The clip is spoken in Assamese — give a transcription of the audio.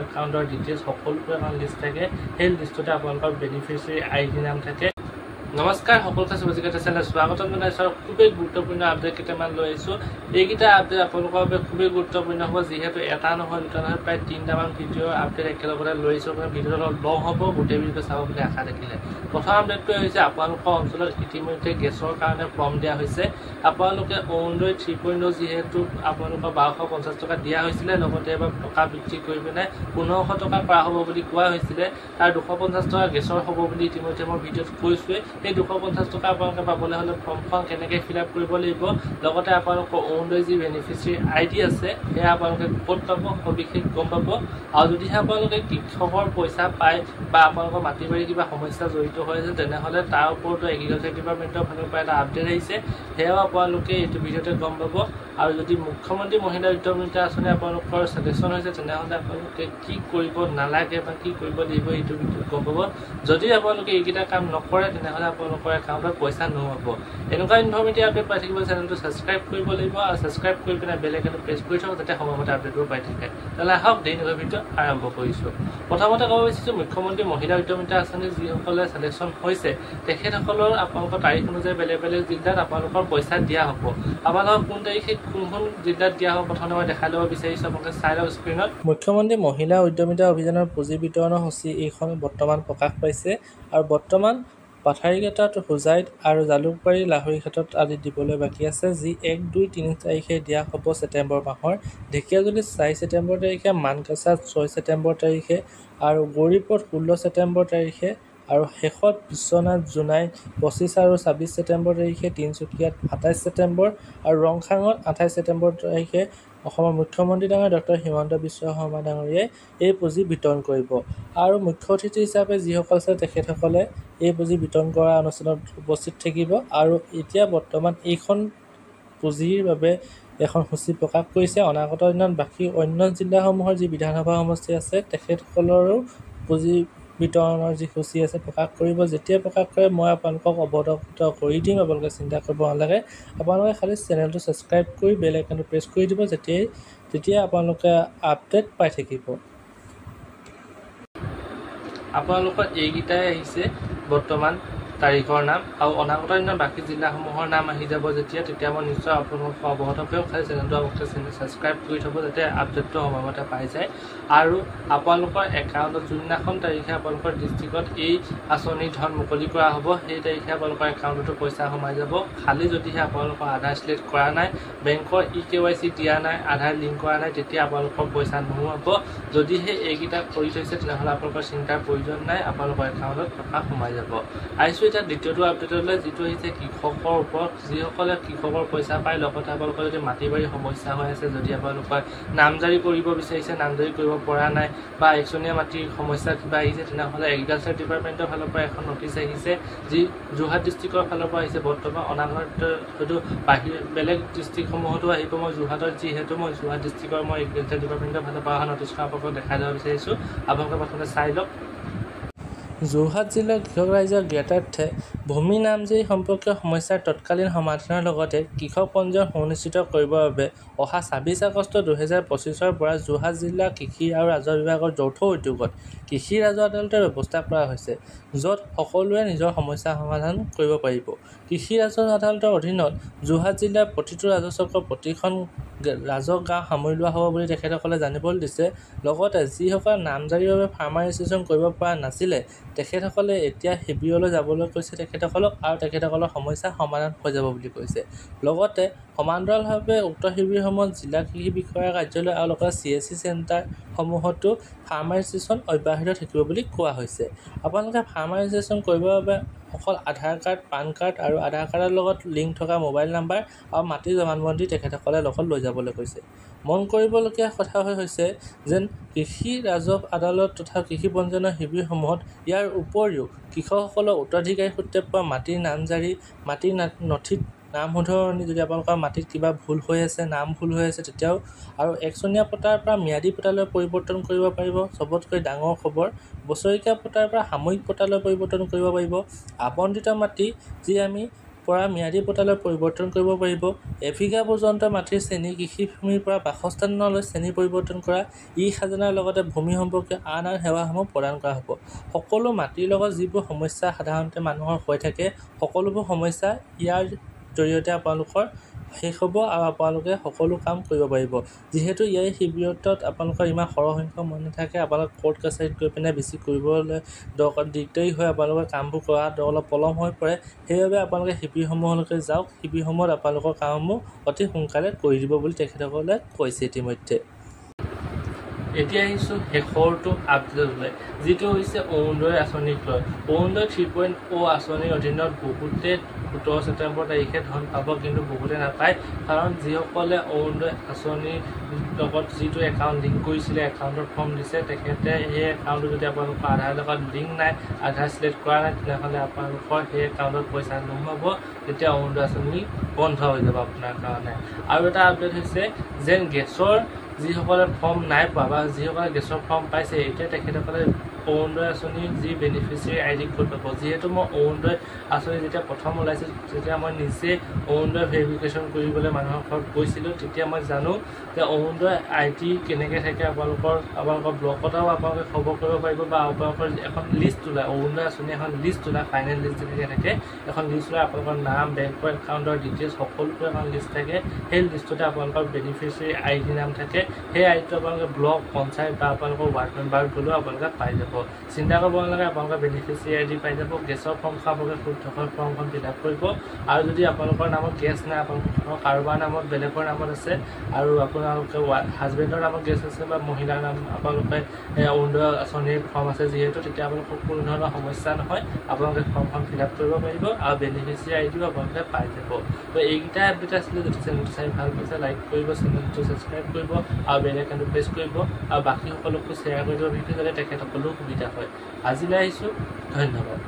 একাউণ্টৰ ডিটেইলছ সকলোবোৰ এখন লিষ্ট থাকে। সেই লিষ্টতে আপোনালোকৰ বেনিফিচিয়াৰী ID নাম থাকে। নমস্কাৰ, সকলোকে সুবিচাৰ চেনেল স্বাগতম জনাইছোঁ। খুবেই গুৰুত্বপূৰ্ণ আপডেট কেইটামান লৈ আহিছোঁ। এইকেইটা আপডেট আপোনালোকৰ বাবে খুবেই গুৰুত্বপূৰ্ণ হ'ব, যিহেতু এটা নহয় দুটা নহয় প্ৰায় 3টামান ভিডিঅ'ৰ আপডেট একেলগতে লৈ আহিছোঁ। ভিডিঅ'টো অলপ লং হ'ব, গোটেই ভিডিঅ'টো চাব বুলি আশা থাকিলে। প্ৰথম আপডেটটো হৈছে আপোনালোকৰ অঞ্চলত ইতিমধ্যে গেছৰ কাৰণে ফৰ্ম দিয়া হৈছে। আপোনালোকে অৰুণোদয় 3.0 যিহেতু আপোনালোকৰ 1250 টকা দিয়া হৈছিলে, লগতে এবাৰ টকা বৃদ্ধি কৰি পিনে 1500 টকা কৰা হ'ব বুলি কোৱা হৈছিলে। তাৰ 250 টকা গেছৰ হ'ব বুলি ইতিমধ্যে মই ভিডিঅ'ত কৈছোঁৱেই। এই 250 টকা আপোনালোকে পাবলৈ হ'লে ফৰ্মখন কেনেকৈ ফিল আপ কৰিব লাগিব, লগতে আপোনালোকৰ অৰুণোদয় যি বেনিফিচিয়াৰী ID আছে সেয়া আপোনালোকে ক'ত পাব সবিশেষ গম পাব। আৰু যদিহে আপোনালোকে কৃষকৰ পইচা পায় বা আপোনালোকৰ মাটি বাৰী কিবা সমস্যা জড়িত হৈ আছে, তেনেহ'লে তাৰ ওপৰতো এগ্ৰিকালচাৰ ডিপাৰ্টমেণ্টৰ ফালৰ পৰা এটা আপডেট আহিছে, সেয়াও আপোনালোকে এইটো ভিডিঅ'তে গম পাব। আৰু যদি মুখ্যমন্ত্ৰী মহিলা উদ্যমিতা আঁচনি আপোনালোকৰ ছিলেকশ্যন হৈছে, তেনেহ'লে আপোনালোকে কি কৰিব নালাগে বা কি কৰিব লাগিব এইটো ভিডিঅ'ত গম পাব। যদি আপোনালোকে এইকেইটা কাম নকৰে, তেনেহ'লে আপোনালোকৰ একাউণ্টত পইচা নোহাব। এনেকুৱা ইনফৰ্মেটিভ আপডেট পাই থাকিব চেনেলটো ছাবস্ক্ৰাইব কৰিব লাগিব, আৰু ছাবস্ক্ৰাইব কৰি পিনে বেল আইকনটো প্ৰেছ কৰি থওক, যাতে সময়মতে আপডেটবোৰ পাই থাকে। তেতিয়াহ'লে আহক দেৰি নকৰি ভিডিঅ' আৰম্ভ কৰিছোঁ। প্ৰথমতে ক'ব বিচাৰিছোঁ, মুখ্যমন্ত্ৰী মহিলা উদ্যমিতা আঁচনি যিসকলে ছিলেকশ্যন হৈছে, তেখেতসকলৰ আপোনালোকৰ তাৰিখ অনুযায়ী বেলেগ বেলেগ জিলাত আপোনালোকৰ পইচা দিয়া হ'ব। আপোনালোকৰ কোন তাৰিখে কোনখন জিলাত দিয়া হ'ব প্ৰথমে মই দেখাই ল'ব বিচাৰিছোঁ, আপোনালোকে চাই লওক স্ক্ৰীণত। মুখ্যমন্ত্ৰী মহিলা উদ্যমিতা অভিযানৰ পুঁজি বিতৰণৰ সূচী এইখন বৰ্তমান প্ৰকাশ পাইছে, আৰু বৰ্তমান পাথাৰিঘাটত, হোজাইত আৰু জালুকবাৰী, লাহৰীঘাটত আদি দিবলৈ বাকী আছে, যি 1, 2, 3 তাৰিখে দিয়া হ'ব ছেপ্টেম্বৰ মাহৰ। ঢেকীয়াজুলিত 4 ছেপ্টেম্বৰ তাৰিখে, মানকাছাত 6 ছেপ্টেম্বৰ তাৰিখে, আৰু গৌৰীপুৰত 16 ছেপ্টেম্বৰ তাৰিখে, আৰু শেষত বিশ্বনাথ জোনাইত 25 আৰু 26 ছেপ্টেম্বৰ তাৰিখে, তিনিচুকীয়াত 27 ছেপ্টেম্বৰ আৰু ৰংখাঙত 28 ছেপ্টেম্বৰ তাৰিখে অসমৰ মুখ্যমন্ত্ৰী ডাঙৰীয়া ডক্টৰ হিমন্ত বিশ্ব শৰ্মা ডাঙৰীয়াই এই পুঁজি বিতৰণ কৰিব। আৰু মুখ্য অতিথি হিচাপে যিসকল আছে তেখেতসকলে এই পুঁজি বিতৰণ কৰা অনুষ্ঠানত উপস্থিত থাকিব। আৰু এতিয়া বৰ্তমান এইখন পুঁজিৰ বাবে এখন সূচী প্ৰকাশ কৰিছে। অনাগত দিনত বাকী অন্য জিলাসমূহৰ যি বিধানসভা সমষ্টি আছে, তেখেতসকলৰো পুঁজি বিতৰণৰ যি সূচী আছে প্ৰকাশ কৰিব। যেতিয়া প্ৰকাশ কৰে মই আপোনালোকক অৱগত কৰি দিম, আপোনালোকে চিন্তা কৰিব নালাগে। আপোনালোকে খালি চেনেলটো ছাবস্ক্ৰাইব কৰি বেল আইকনটো প্ৰেছ কৰি দিব, তেতিয়া আপোনালোকে আপডেট পাই থাকিব। আপোনালোকৰ এইকেইটাই আহিছে বৰ্তমান তাৰিখৰ নাম, আৰু অনাগত দিনত বাকী জিলাসমূহৰ নাম আহি যাব তেতিয়া মই নিশ্চয় আপোনালোকক অৱগত কৰিম। খালি চেনেলটো আপোনালোকে ছাবস্ক্ৰাইব কৰি থ'ব, যাতে আপডেটটো সময়মতে পাই যায়। আৰু আপোনালোকৰ একাউণ্টত যোনদিনাখন তাৰিখে আপোনালোকৰ ডিষ্ট্ৰিক্টত এই আঁচনিৰ ধন মুকলি কৰা হ'ব, সেই তাৰিখে আপোনালোকৰ একাউণ্টতো পইচা সোমাই যাব। খালি যদিহে আপোনালোকৰ আধাৰ চিলেক্ট কৰা নাই, বেংকৰ EKYC দিয়া নাই, আধাৰ লিংক কৰা নাই, তেতিয়া আপোনালোকৰ পইচা নোহোৱাব। যদিহে এইকেইটা কৰি থৈছে, তেনেহ'লে আপোনালোকৰ চিন্তাৰ প্ৰয়োজন নাই, আপোনালোকৰ একাউণ্টত টকা সোমাই যাব। আহিছোঁ এতিয়া দ্বিতীয়টো আপডেটলৈ, যিটো আহিছে কৃষকৰ ওপৰত। যিসকলে কৃষকৰ পইচা পায়, লগতে আপোনালোকৰ যদি মাটি বাৰী সমস্যা হৈ আছে, যদি আপোনালোকৰ নামজাৰি কৰিব বিচাৰিছে, নামজাৰি কৰিব পৰা নাই, বা একচনীয়া মাটিৰ সমস্যা কিবা আহিছে, তেনেহ'লে এগ্ৰিকালচাৰ ডিপাৰ্টমেণ্টৰ ফালৰ পৰা এখন নটিচ আহিছে, যি যোৰহাট ডিষ্ট্ৰিক্টৰ ফালৰ পৰা আহিছে। বৰ্তমান অনাগত হয়তো বেলেগ ডিষ্ট্ৰিক্টসমূহতো আহিব। মই যোৰহাটত যিহেতু মই যোৰহাট ডিষ্ট্ৰিক্টৰ মই এগ্ৰিকালচাৰ ডিপাৰ্টমেণ্টৰ ফালৰ পৰা অহা নটিচখন আপোনালোকক দেখাই দিব বিচাৰিছোঁ। আপোনালোকে প্ৰথমে চাই লওক। যোৰহাট জিলাৰ কৃষক ৰাইজৰ জ্ঞাতাৰ্থে ভূমি নামজাৰি সম্পৰ্কীয় সমস্যাৰ তৎকালীন সমাধানৰ লগতে কৃষক পঞ্জীয়ন সুনিশ্চিত কৰিবৰ বাবে অহা 26 আগষ্ট 2025 পৰা যোৰহাট জিলা কৃষি আৰু ৰাজহ বিভাগৰ যৌথ উদ্যোগত কৃষি ৰাজহ আদালতৰ ব্যৱস্থা কৰা হৈছে, য'ত সকলোৱে নিজৰ সমস্যা সমাধান কৰিব পাৰিব। কৃষি ৰাজহ আদালতৰ অধীনত যোৰহাট জিলাৰ প্ৰতিটো ৰাজহ চক্ৰৰ প্ৰতিখন ৰাজহ গাঁও সামৰি লোৱা হ'ব বুলি তেখেতসকলে জানিবলৈ দিছে। লগতে যিসকলে নামজাৰিৰ বাবে ফাৰ্মাৰ ৰেজিষ্ট্ৰেশ্যন কৰিব পৰা নাছিলে, তেখেতসকলে এতিয়া শিবিৰলৈ যাবলৈ কৈছে তেখেতসকলক, আৰু তেখেতসকলৰ সমস্যা সমাধান হৈ যাব বুলি কৈছে। লগতে সমান্তৰালভাৱে উক্ত শিবিৰসমূহত জিলা কৃষি বিষয়াৰ কাৰ্যালয় আৰু লগতে CSC চেণ্টাৰসমূহতো ফাৰ্মাৰ ৰেজিষ্ট্ৰেশ্যন অব্যাহত থাকিব বুলি কোৱা হৈছে। আপোনালোকে ফাৰ্মাৰ ৰেজিষ্ট্ৰেশ্যন কৰিবৰ বাবে অকল আধাৰ কাৰ্ড, পান কাৰ্ড আৰু আধাৰ কাৰ্ডৰ লগত লিংক থকা মোবাইল নাম্বাৰ আৰু মাটিৰ জমানবন্দী তেখেতসকলে লগত লৈ যাবলৈ কৈছে। মন কৰিবলগীয়া কথা হৈছে যেন কৃষি ৰাজহ আদালত তথা কৃষি পঞ্জীয়নৰ শিবিৰসমূহত ইয়াৰ উপৰিও কৃষকসকলৰ উত্তৰাধিকাৰী সূত্ৰে পোৱা মাটিৰ নামজাৰি, মাটিৰ নথিত নাম শুধৰণি, যদি আপোনালোকৰ মাটিত কিবা ভুল হৈ আছে, নাম ভুল হৈ আছে, তেতিয়াও, আৰু একচনীয়া পটাৰ পৰা ম্যাদী পটালৈ পৰিৱৰ্তন কৰিব পাৰিব। চবতকৈ ডাঙৰ খবৰ, বছৰেকীয়া পটাৰ পৰা সাময়িক পটালৈ পৰিৱৰ্তন কৰিব পাৰিব। আবণ্টিত মাটি যি আমি পৰা ম্যাদী পট্টালৈ পৰিৱৰ্তন কৰিব পাৰিব। এবিঘা পৰ্যন্ত মাটিৰ শ্ৰেণী কৃষিভূমিৰ পৰা বাসস্থানলৈ শ্ৰেণী পৰিৱৰ্তন কৰা, খাজনাৰ লগতে ভূমি সম্পৰ্কীয় আন সেৱাসমূহ প্ৰদান কৰা হ'ব। সকলো মাটিৰ লগত যিবোৰ সমস্যা সাধাৰণতে মানুহৰ হৈ থাকে, সকলোবোৰ সমস্যা ইয়াৰ জৰিয়তে আপোনালোকৰ শেষ হ'ব আৰু আপোনালোকে সকলো কাম কৰিব পাৰিব। যিহেতু এই শিবিৰত আপোনালোকৰ ইমান সৰহ সংখ্যক মানুহ থাকে, আপোনালোক কোৰ্ট কাছাৰীত গৈ পিনে বেছি কৰিবলৈ দিগদাৰী হয়, আপোনালোকৰ কামবোৰ কৰাত অলপ পলম হৈ পৰে। সেইবাবে আপোনালোকে শিবিৰসমূহলৈকে যাওক, শিবিৰসমূহত আপোনালোকৰ কামসমূহ অতি সোনকালে কৰি দিব বুলি তেখেতসকলে কৈছে ইতিমধ্যে। এতিয়া আহিছোঁ শেষৰটো আপডেটলৈ, যিটো হৈছে অৰুণোদয় আঁচনিক লৈ। অৰুণোদয় 3.0 আঁচনিৰ অধীনত বহুতে 17 ছেপ্টেম্বৰ তাৰিখে ধন পাব, কিন্তু বহুতে নাপায়। কাৰণ যিসকলে অৰুণোদয় আঁচনিৰ লগত যিটো একাউণ্ট লিংক কৰিছিলে, একাউণ্টৰ ফৰ্ম দিছে, তেখেতে সেই একাউণ্টটো যদি আপোনালোকৰ আধাৰ লগত লিংক নাই, আধাৰ চিলেক্ট কৰা নাই, তেনেহ'লে আপোনালোকৰ সেই একাউণ্টত পইচা নোসোমাব। তেতিয়া অৰুণোদয় আঁচনি বন্ধ হৈ যাব আপোনাৰ কাৰণে। আৰু এটা আপডেট হৈছে যেন গেছৰ যিসকলে ফৰ্ম নাই পোৱা বা যিসকলে গেছৰ ফৰ্ম পাইছে, এতিয়া তেখেতসকলে অৰুণোদয় আঁচনিৰ যি বেনিফিচিয়াৰী আইডি কোড পাব। যিহেতু মই অৰুণোদয় আঁচনি যেতিয়া প্ৰথম ওলাইছিল, তেতিয়া মই নিজে অৰুণোদয় ভেৰিফিকেশ্যন কৰিবলৈ মানুহৰ ঘৰত গৈছিলোঁ। তেতিয়া মই জানো যে অৰুণোদয় আইডি কেনেকৈ থাকে। আপোনালোকৰ ব্লকতো আপোনালোকে খবৰ কৰিব পাৰিব বা আপোনালোকৰ এখন লিষ্ট ওলায়, অৰুণোদয় আঁচনি এখন লিষ্ট ওলায়, ফাইনেল লিষ্ট যেনেকৈ থাকে এখন লিষ্ট ওলায়। আপোনালোকৰ নাম, বেংকৰ একাউণ্টৰ ডিটেইলছ সকলোবোৰ এখন লিষ্ট থাকে। সেই লিষ্টতে আপোনালোকৰ বেনিফিচিয়াৰী আইডি নাম থাকে। সেই আইডিটো আপোনালোকে ব্লক, পঞ্চায়ত বা আপোনালোকৰ ৱাৰ্ড মেম্বাৰ গ'লেও আপোনালোকে পাই যাব। চিন্তা কৰিব নালাগে, আপোনালোকৰ বেনিফিচিয়াৰী আইডি পাই যাব। গেছৰ ফৰ্মখন আপোনালোকে শুদ্ধকৈ ফৰ্মখন ফিল আপ কৰিব। আৰু যদি আপোনালোকৰ নামত গেছ নাই, আপোনালোকৰ কাৰোবাৰ নামত বেলেগৰ নামত আছে, আৰু আপোনালোকে হাজবেণ্ডৰ নামত গেছ আছে বা মহিলাৰ নাম আপোনালোকে অৰুণোদয় আঁচনিৰ ফৰ্ম আছে যিহেতু, তেতিয়া আপোনালোকৰ কোনো ধৰণৰ সমস্যা নহয়। আপোনালোকে ফৰ্মখন ফিল আপ কৰিব পাৰিব আৰু বেনিফিচিয়াৰী আইডিও আপোনালোকে পাই যাব। তো এইকেইটা আপডেট আছিলে। যদি চেনেলটো চাই ভাল পাইছে, লাইক কৰিব, চেনেলটো ছাবস্ক্ৰাইব কৰিব আৰু বেল আইকনটো প্ৰেছ কৰিব আৰু বাকী সকলোকো শ্বেয়াৰ কৰি দিব ভিডিঅ', যাতে তেখেতসকলেও সুবিধা হয়। আজিলৈ আহিছোঁ, ধন্যবাদ।